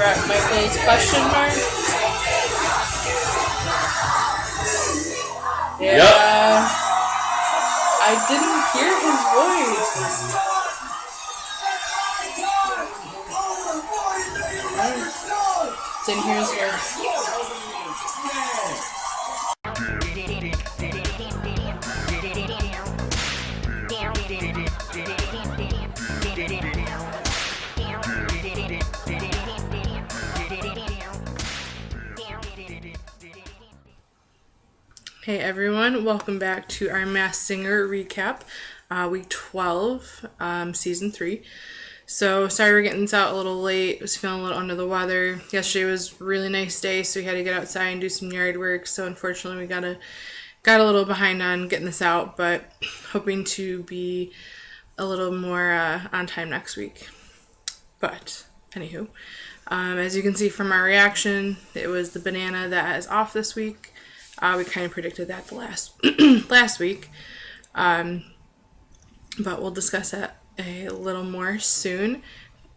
Bret Michaels question mark? Yeah. Yep. I didn't hear his voice. Didn't hear his voice. Hey everyone, welcome back to our Masked Singer recap, week 12, season 3. So sorry we're getting this out a little late. Was feeling a little under the weather. Yesterday was a really nice day, so we had to get outside and do some yard work. So unfortunately we got a little behind on getting this out, but hoping to be a little more on time next week. But anywho, as you can see from our reaction, it was the banana that is off this week. We kind of predicted that the last week, but we'll discuss that a little more soon.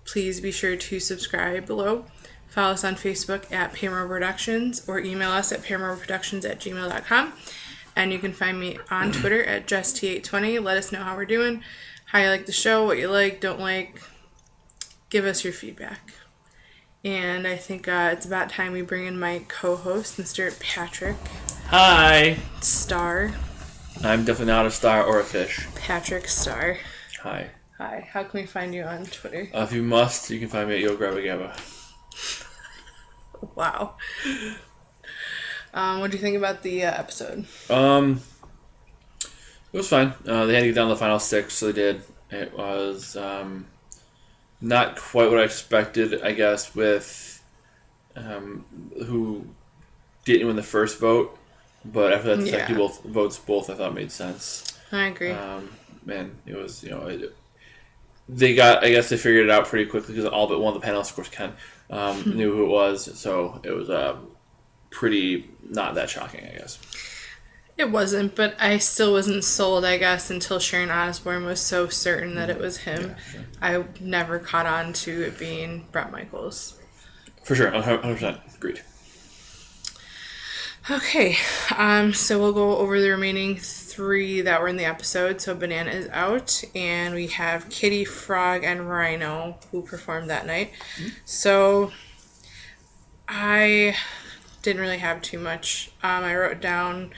Please be sure to subscribe below. Follow us on Facebook at Paramore Productions or email us at paramoreproductions@gmail.com. And you can find me on Twitter at JessT820. Let us know how we're doing, how you like the show, what you like, don't like. Give us your feedback. And I think it's about time we bring in my co-host, Mr. Patrick. Hi. Star. I'm definitely not a star or a fish. Patrick Star. Hi. Hi. How can we find you on Twitter? If you must, you can find me at Yo Grabba Gabba. Wow. What do you think about the episode? It was fine. They had to get down to the final 6, so they did. It was not quite what I expected, I guess, with who didn't win the first vote. But after that, the second votes both I thought made sense. I agree. Man, it was, they figured it out pretty quickly because all but one of the panelists, of course, knew who it was. So it was pretty not that shocking, I guess. It wasn't, but I still wasn't sold, I guess, until Sharon Osbourne was so certain that it was him. Yeah, sure. I never caught on to it being Bret Michaels. For sure, 100% agreed. Okay, so we'll go over the remaining 3 that were in the episode. So Banana is out, and we have Kitty, Frog, and Rhino who performed that night. Mm-hmm. So I didn't really have too much. I wrote down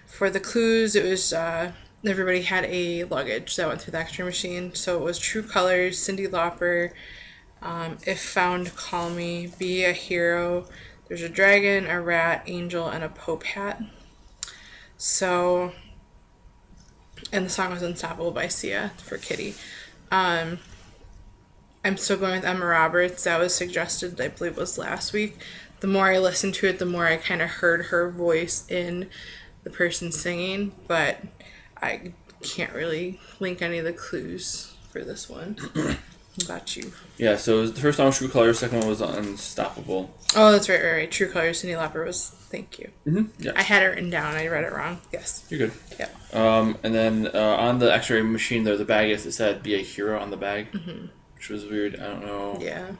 for the clues, it was everybody had a luggage that went through the X-ray machine. So it was True Colors, Cyndi Lauper, If Found, Call Me, Be a Hero. There's a dragon, a rat, angel, and a Pope hat. So, and the song was Unstoppable by Sia for Kitty. I'm still going with Emma Roberts. That was suggested, I believe, was last week. The more I listened to it, the more I kind of heard her voice in the person singing, but I can't really link any of the clues for this one. What about you? Yeah, so the first song was True Colors, the second one was Unstoppable. Oh, that's right. True Colors, Cyndi Lauper was, thank you. Mm-hmm. Yeah. I had it written down, I read it wrong. Yes. You're good. Yeah. And then on the X-ray machine there, the bag, it said Be a Hero on the bag, which was weird. I don't know. Yeah.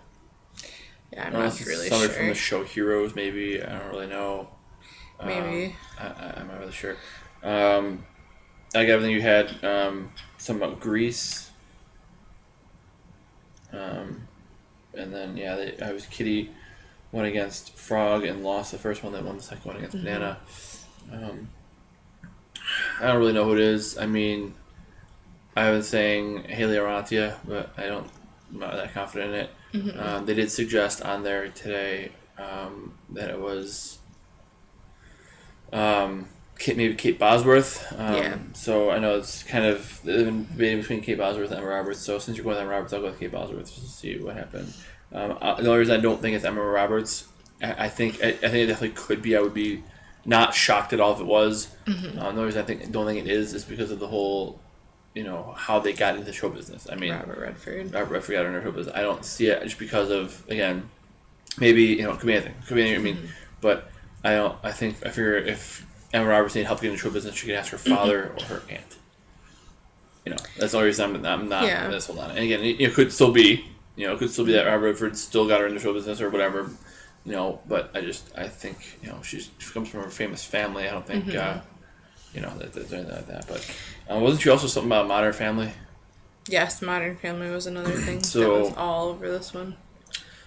Yeah, I'm not really somebody sure. from the show Heroes, maybe. I don't really know. Maybe. I'm not really sure. I got everything you had. Something about Grease. And then, I was Kitty went against Frog and lost the first one, then won the second one against Banana. I don't really know who it is. I mean, I was saying Haley Arantia, but I'm not that confident in it. They did suggest on there today that it was maybe Kate Bosworth. So I know it's kind of debating between Kate Bosworth and Emma Roberts. So since you're going with Emma Roberts, I'll go with Kate Bosworth to see what happened. The only reason I don't think it's Emma Roberts, I think it definitely could be. I would be not shocked at all if it was. The only reason I don't think it is because of the whole, how they got into the show business. I mean, Robert Redford got into show business. I don't see it just because of, again, maybe it could be anything. I mean, but I figure if Emma Roberts needed help getting into show business, she could ask her father or her aunt. That's the only reason I'm not this hold on. And again, it could still be, You know, it could still be that Robert Redford still got her in the show business or whatever. You know, but I think, you know, she comes from a famous family. I don't think, you know, that there's anything like that. But wasn't she also something about Modern Family? Yes, Modern Family was another thing So, that was all over this one.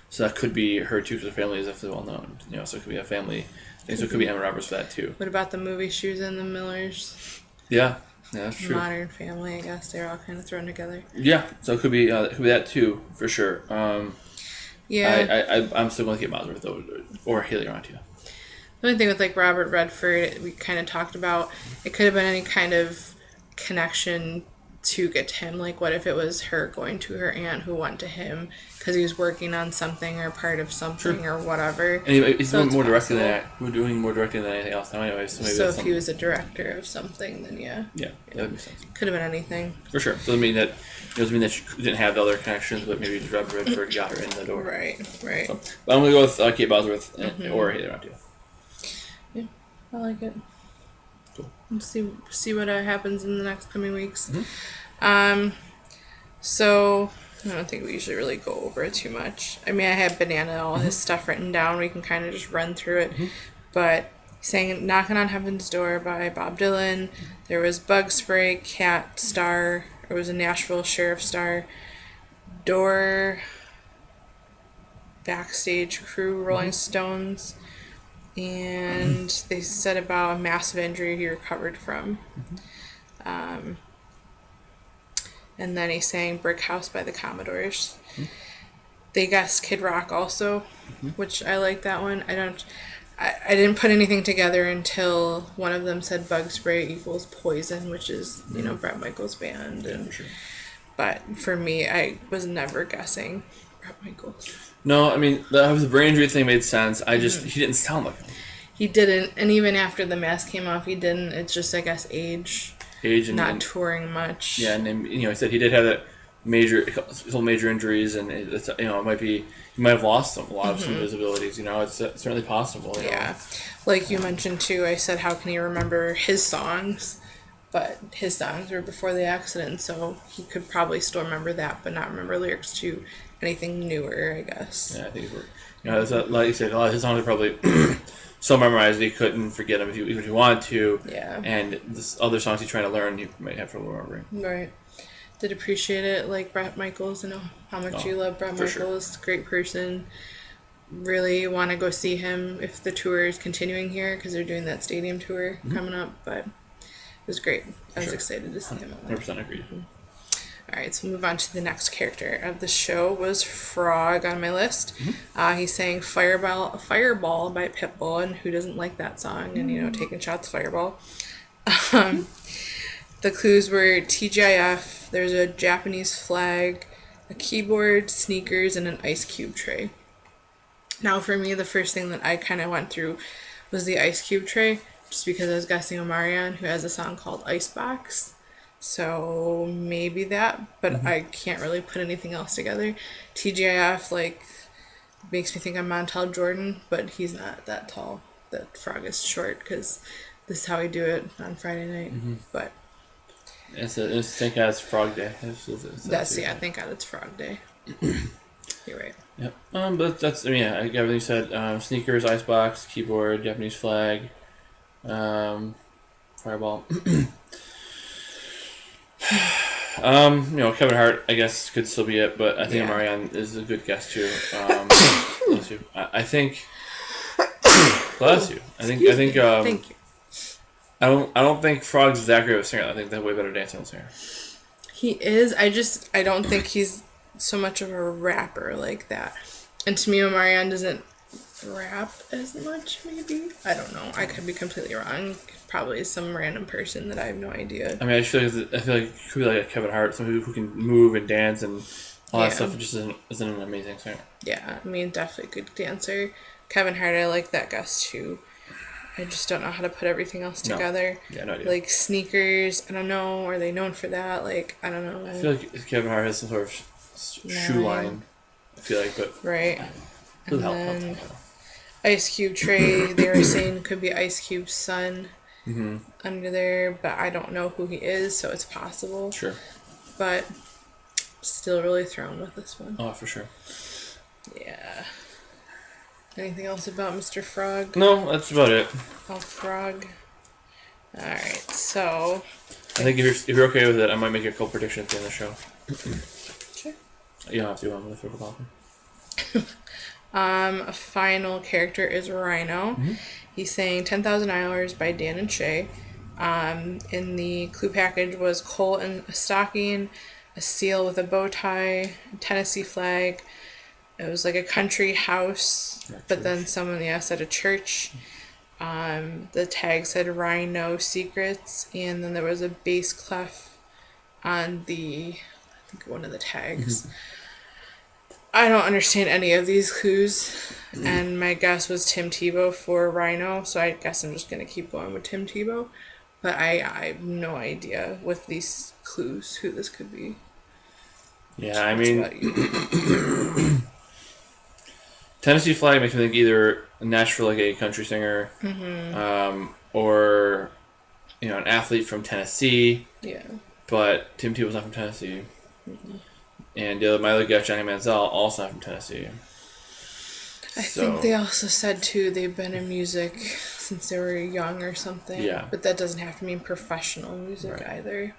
So that could be her too, because her family is definitely well known. You know, so it could be a family thing. So it could be Emma Roberts for that too. What about the movie she was in, The Millers? Yeah, that's true. Modern Family, I guess they're all kind of thrown together. Yeah, so it could be that too for sure. Yeah, I'm still going to get Bosworth though, or Haley Arantia. the only thing with like Robert Redford, we kind of talked about, it could have been any kind of connection to get to him. Like, what if it was her going to her aunt who went to him because he was working on something or part of something or whatever. And he's doing more directing than that. We're doing more directing than anything else. Anyway, so if he was a director of something, then yeah. Yeah, that makes sense. Could have been anything. For sure. Doesn't mean that she didn't have the other connections, but maybe just Robert Redford got her in the door. Right. So, but I'm gonna go with Kate Bosworth or Haley Arantia. Yeah, I like it. Cool. Let's see what happens in the next coming weeks. Mm-hmm. So I don't think we usually really go over it too much. I mean, I have Banana, all his stuff written down. We can kind of just run through it. But sang Knocking on Heaven's Door by Bob Dylan. There was Bug Spray, Cat Star. There was a Nashville Sheriff Star. Door, Backstage Crew, Rolling Stones. And they said about a massive injury he recovered from. And then he sang Brick House by the Commodores. They guessed Kid Rock also, which I like that one. I didn't put anything together until one of them said Bug Spray equals Poison, which is, you know, Bret Michaels' band. And, for sure. But for me, I was never guessing Bret Michaels. No, I mean, the brain injury thing made sense. He didn't sound like him. He didn't, and even after the mask came off, he didn't. It's just, I guess, age and not touring much. Yeah, and then, you know, he said he did have that major injuries, and it's, you know, it might be he might have lost a lot of some of his abilities. You know, it's certainly possible. You know? Like you mentioned too, I said how can he remember his songs, but his songs were before the accident, so he could probably still remember that, but not remember lyrics to anything newer, I guess. Yeah, I think you know, like you said, a lot of his songs are probably so memorized that he couldn't forget them even if he wanted to. Yeah. And this other songs he's trying to learn, you might have trouble remembering. Right. Did appreciate it, like Bret Michaels. I know how much you love Bret Michaels. Sure. Great person. Really want to go see him if the tour is continuing here because they're doing that stadium tour coming up. But it was great. I was excited to see him. 100% agree. All right, so move on to the next character of the show was Frog on my list. He sang Fireball by Pitbull, and who doesn't like that song? And, you know, taking shots Fireball. The clues were TGIF, there's a Japanese flag, a keyboard, sneakers, and an ice cube tray. Now, for me, the first thing that I kind of went through was the ice cube tray, just because I was guessing Omarion, who has a song called Icebox. So maybe that, but I can't really put anything else together. TGIF, like, makes me think I'm Montel Jordan, but he's not that tall. That Frog is short, because this is how we do it on Friday night. But thank God it's Frog Day. Thank God it's Frog Day. You're right. Yep. But that's, I mean, yeah, everything you said. Sneakers, icebox, keyboard, Japanese flag, Fireball. You know, Kevin Hart, I guess, could still be it, but I think Marianne is a good guess too. Bless you. I think. Bless you. I think. Thank you. I don't think Frog's that great of a singer. I think they're way better dancing singer. He is. I don't think he's so much of a rapper like that. And to me, Omarion doesn't rap as much, maybe. I don't know. I could be completely wrong. Probably some random person that I have no idea. I mean, I feel like it could be like a Kevin Hart, someone who can move and dance and all that stuff. Just isn't an amazing singer. Yeah, I mean, definitely a good dancer. Kevin Hart, I like that guess too. I just don't know how to put everything else together. Yeah, no idea. Like sneakers, I don't know. Are they known for that? Like, I don't know. I feel like Kevin Hart has some sort of shoe line. I feel like, but right. And then Ice Cube Tray, they were saying could be Ice Cube's son under there, but I don't know who he is, so it's possible. Sure. But Still really thrown with this one. Oh, for sure. Yeah. Anything else about Mr. Frog? No, that's about it. Oh, Frog. Alright, so... I think if you're okay with it, I might make a couple predictions at the end of the show. Sure. You don't have to. I'm going to throw the coffee. A final character is Rhino. Mm-hmm. He's saying 10,000 Hours by Dan and Shay. In the clue package was coal and a stocking, a seal with a bow tie, a Tennessee flag. It was like a country house, Yeah, but then someone said a church. The tag said Rhino Secrets, and then there was a bass clef on I think one of the tags. Mm-hmm. I don't understand any of these clues, and my guess was Tim Tebow for Rhino, so I guess I'm just gonna keep going with Tim Tebow. But I have no idea with these clues who this could be. Yeah, I mean, That's about you. Tennessee Flag makes me think either Nashville, like a country singer, or an athlete from Tennessee. Yeah. But Tim Tebow's not from Tennessee, and my other guy, Johnny Manziel, also not from Tennessee. I think they also said too they've been in music since they were young or something. Yeah. But that doesn't have to mean professional music Right. either.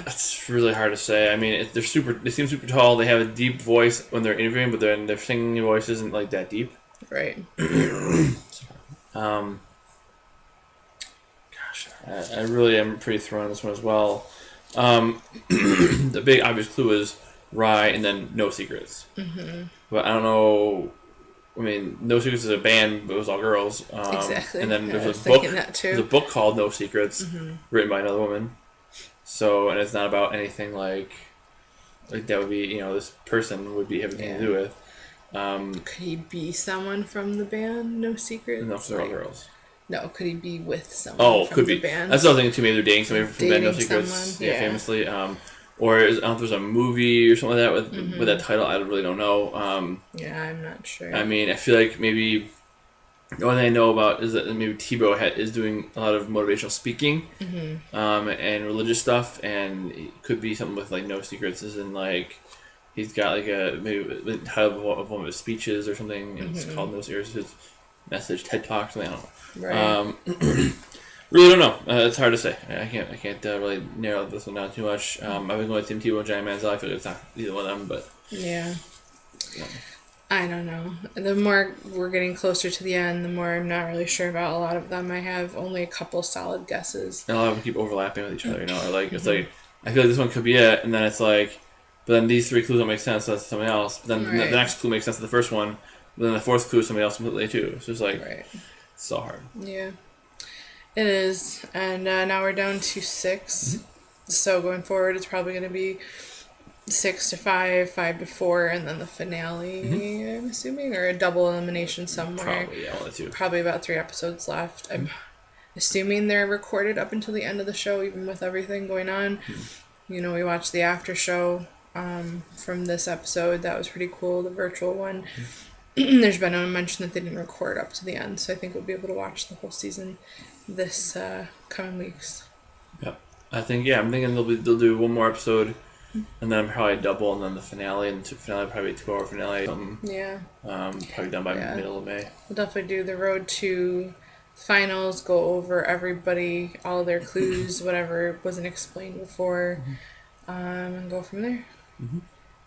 It's really hard to say. I mean, they seem super tall. They have a deep voice when they're interviewing, but then their singing voice isn't like that deep. Right. Gosh, I really am pretty thrown on this one as well. The big obvious clue is Rye and then No Secrets. Mm-hmm. But I don't know. I mean, No Secrets is a band, but it was all girls. Exactly. And then I there's was a book. thinking that too. There's a book called No Secrets, written by another woman. So, and it's not about anything like that would be, this person would be having anything to do with. Could he be someone from the band No Secrets? No, they're all girls. No, could he be with someone Oh, from could the be. band? That's the other thing too. Maybe they're dating somebody from Band No Dating Secrets. someone, yeah. Famously. Or I don't know if there's a movie or something like that with that title. I really don't know. Yeah, I'm not sure. I mean, I feel like maybe the only thing I know about is that maybe Tebow is doing a lot of motivational speaking, and religious stuff, and it could be something with like No Secrets, as in like he's got like maybe the title of one of his speeches or something, and it's called No Secrets. His message, TED Talk, something. I don't know. Right. Really don't know. It's hard to say. I can't really narrow this one down too much. I've been going with Tim Tebow and Johnny Manziel. I feel like it's not either one of them, but Yeah. I don't know. The more we're getting closer to the end, the more I'm not really sure about a lot of them. I have only a couple solid guesses. and a lot of them keep overlapping with each other. Or like it's like I feel like this one could be it, and then it's like, but then these three clues don't make sense. So that's something else. But then Right. the next clue makes sense to the first one. But then the fourth clue is somebody else completely too. It's just like Right. it's so hard. Yeah. It is. And now we're down to 6. So going forward, it's probably going to be 6 to 5, 5 to 4, and then the finale, I'm assuming, or a double elimination somewhere. Probably all that too. Probably about 3 episodes left. I'm assuming they're recorded up until the end of the show, even with everything going on. We watched the after show from this episode. That was pretty cool, the virtual one. There's been no mention that they didn't record up to the end, so I think we'll be able to watch the whole season this coming weeks. Yep. I'm thinking they'll do one more episode, and then probably double, and then the finale, and the finale probably a 2-hour finale. Yeah. Probably done by middle of May. We'll definitely do the road to finals, go over everybody, all their clues, whatever wasn't explained before, and go from there.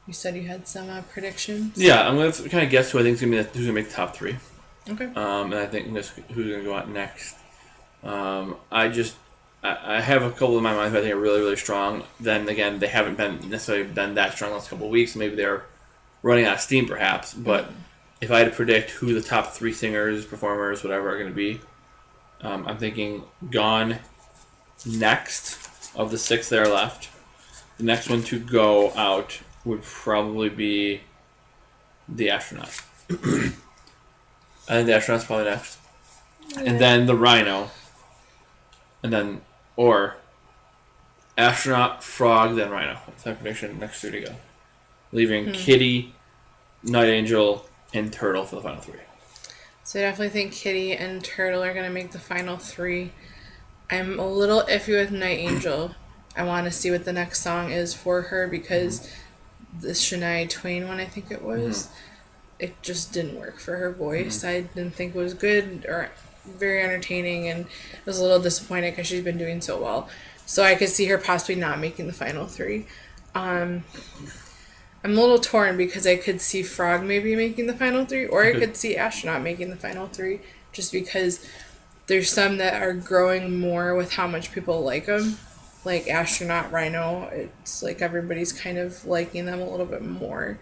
You said you had some predictions? Yeah, I'm gonna kind of guess who I think is gonna be who's gonna make the top 3. Okay. And I think who's gonna go out next. I have a couple in my mind that I think are really, really strong. Then again, they haven't necessarily been that strong the last couple of weeks. Maybe they're running out of steam, perhaps. But if I had to predict who the top 3 singers, performers, whatever, are going to be, I'm thinking Gone next of the 6 that are left. The next one to go out would probably be The Astronaut. I think The Astronaut's probably next. And then The Rhino. And then, or Astronaut, Frog, then Rhino. That's my prediction. Next 3 to go. Leaving Kitty, Night Angel, and Turtle for the final 3. So I definitely think Kitty and Turtle are going to make the final 3. I'm a little iffy with Night Angel. I want to see what the next song is for her because the Shania Twain one, I think it was, it just didn't work for her voice. I didn't think it was good or very entertaining, and I was a little disappointed because she's been doing so well. So I could see her possibly not making the final three. I'm a little torn because I could see Frog maybe making the final three, or I could see Astronaut making the final three, just because there's some that are growing more with how much people like them. Like Astronaut, Rhino, it's like everybody's kind of liking them a little bit more.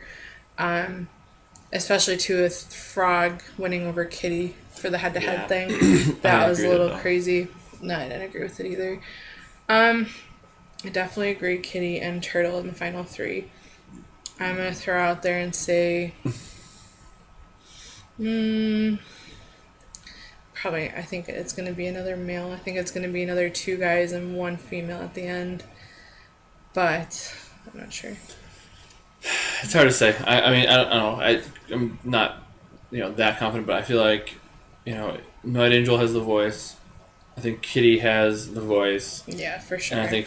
Especially too with Frog winning over Kitty for the head-to-head thing. That was a little crazy. No, I didn't agree with it either. I definitely agree Kitty and Turtle in the final three. I'm going to throw out there and say... probably, I think it's going to be another male. I think it's going to be another 2 guys and 1 female at the end. But I'm not sure. It's hard to say. I mean, I don't know. I'm not, that confident, but I feel like, Night Angel has the voice. I think Kitty has the voice. Yeah, for sure. And I think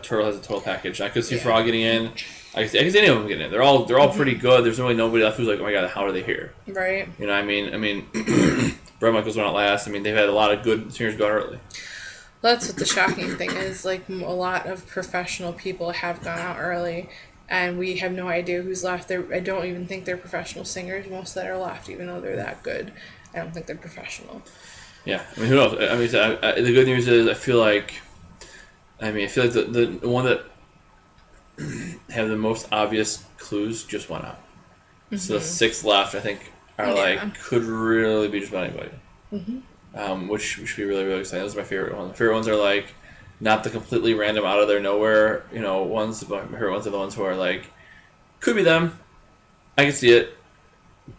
Turtle has a total package. I could see Frog getting in. I could see any of them getting in. They're all pretty good. There's really nobody left who's like, oh my god, how are they here? Right. You know what I mean? I mean, Bret Michaels went out last. I mean, they've had a lot of good singers go out early. That's what the shocking thing is. Like, a lot of professional people have gone out early, and we have no idea who's left. I don't even think they're professional singers, most that are left, even though they're that good. I don't think they're professional. Yeah, I mean, who knows? I mean, the good news is I feel like the one that have the most obvious clues just went out. Mm-hmm. So the 6 left, I think, are could really be just about anybody. Mm-hmm. Which should be really, really exciting. Those are my favorite ones. My favorite ones are like not the completely random out of their nowhere, ones. But my favorite ones are the ones who are like could be them. I can see it.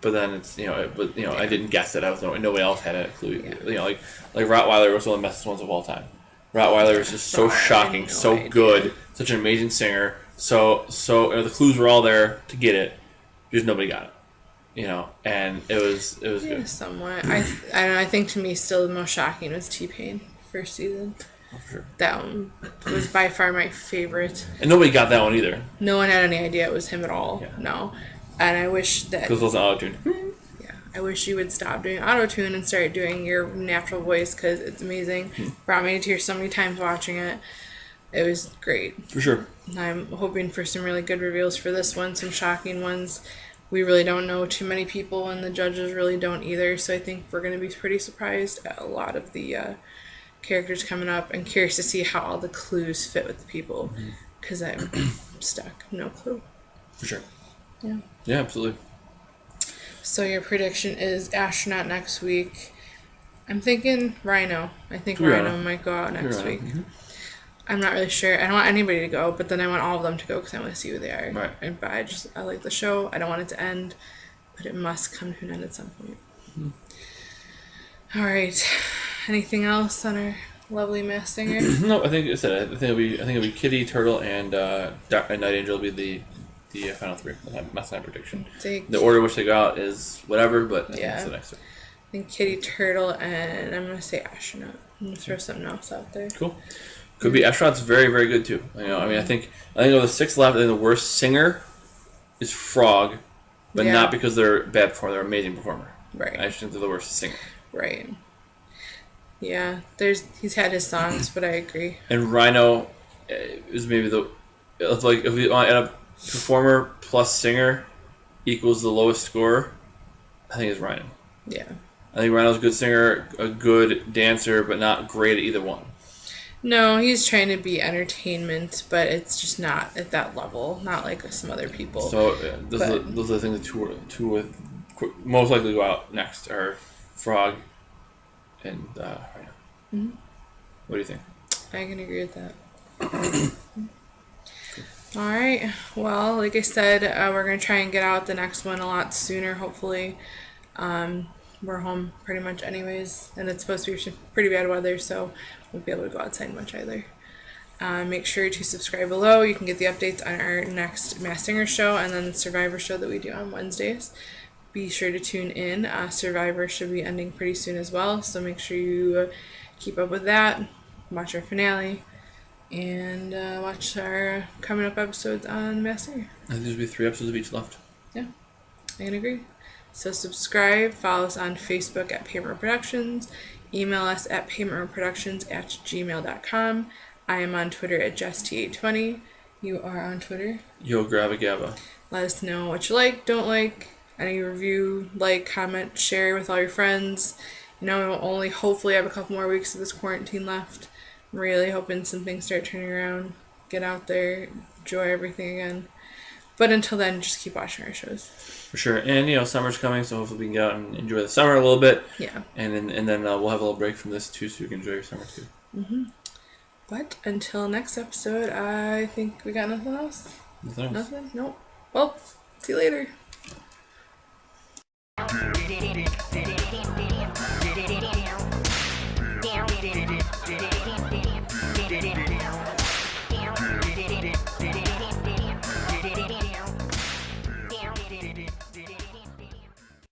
But then it's I didn't guess it. I was nobody else had a clue. Yeah. Like Rottweiler was one of the best ones of all time. Rottweiler is just so shocking, so good, such an amazing singer. So the clues were all there to get it, just nobody got it. And it was good. Somewhat. I don't know. I think to me still the most shocking was T-Pain first season. Oh, for sure. That one was by far my favorite. And nobody got that one either. No one had any idea it was him at all. Yeah. No. And I wish that... Because it wasn't auto-tuned. Yeah. I wish you would stop doing auto-tune and start doing your natural voice because it's amazing. Brought me to tears so many times watching it. It was great. For sure. I'm hoping for some really good reveals for this one, some shocking ones. We really don't know too many people, and the judges really don't either, so I think we're going to be pretty surprised at a lot of the characters coming up, and curious to see how all the clues fit with the people, because I'm stuck. No clue. For sure. Yeah. Yeah, absolutely. So your prediction is Astronaut next week. I'm thinking Rhino. I think Rhino might go out next week. Mm-hmm. I'm not really sure. I don't want anybody to go, but then I want all of them to go because I want to see who they are. Right. But I like the show. I don't want it to end, but it must come to an end at some point. Mm-hmm. All right. Anything else on our lovely Masked Singer? No, I think it'll be Kitty, Turtle, and Night Angel will be the final 3. That's my prediction. The order which they go out is whatever, but I think it's the next one. I think Kitty, Turtle, and I'm gonna say Astronaut. I'm gonna throw something else out there. Cool. Could be Astronaut's very, very good too. I think of the 6 left, I think the worst singer is Frog, but not because they're bad performer. They're an amazing performer. Right. I just think they're the worst singer. Right. Yeah. He's had his songs, but I agree. And Rhino is maybe if we want to add up performer plus singer equals the lowest score, I think it's Rhino. Yeah. I think Rhino's a good singer, a good dancer, but not great at either one. No, he's trying to be entertainment, but it's just not at that level. Not like some other people. So those are the things that two with most likely go out next are Frog and Rhino. Mm-hmm. What do you think? I can agree with that. All right. Well, like I said, we're going to try and get out the next one a lot sooner, hopefully. We're home pretty much anyways, and it's supposed to be some pretty bad weather, so we won't be able to go outside much either. Make sure to subscribe below. You can get the updates on our next Masked Singer show and then the Survivor show that we do on Wednesdays. Be sure to tune in. Survivor should be ending pretty soon as well, so make sure you keep up with that. Watch our finale. and watch our coming up episodes on Masked Singer. I think there'll be 3 episodes of each left. Yeah, I can agree. So subscribe, follow us on Facebook at Payment Productions, email us at paymentroductions@gmail.com. I am on Twitter at JessT820. You are on Twitter. Yo, Grabba Gabba. Let us know what you like, don't like, any review, like, comment, share with all your friends. You know, we'll only hopefully have a couple more weeks of this quarantine left. I'm really hoping some things start turning around. Get out there, enjoy everything again. But until then, just keep watching our shows. For sure. And, you know, summer's coming, so hopefully we can get out and enjoy the summer a little bit. Yeah. And then we'll have a little break from this, too, so you can enjoy your summer, too. Mm-hmm. But until next episode, I think we got nothing else. Nothing else? Nothing? Nope. Well, see you later.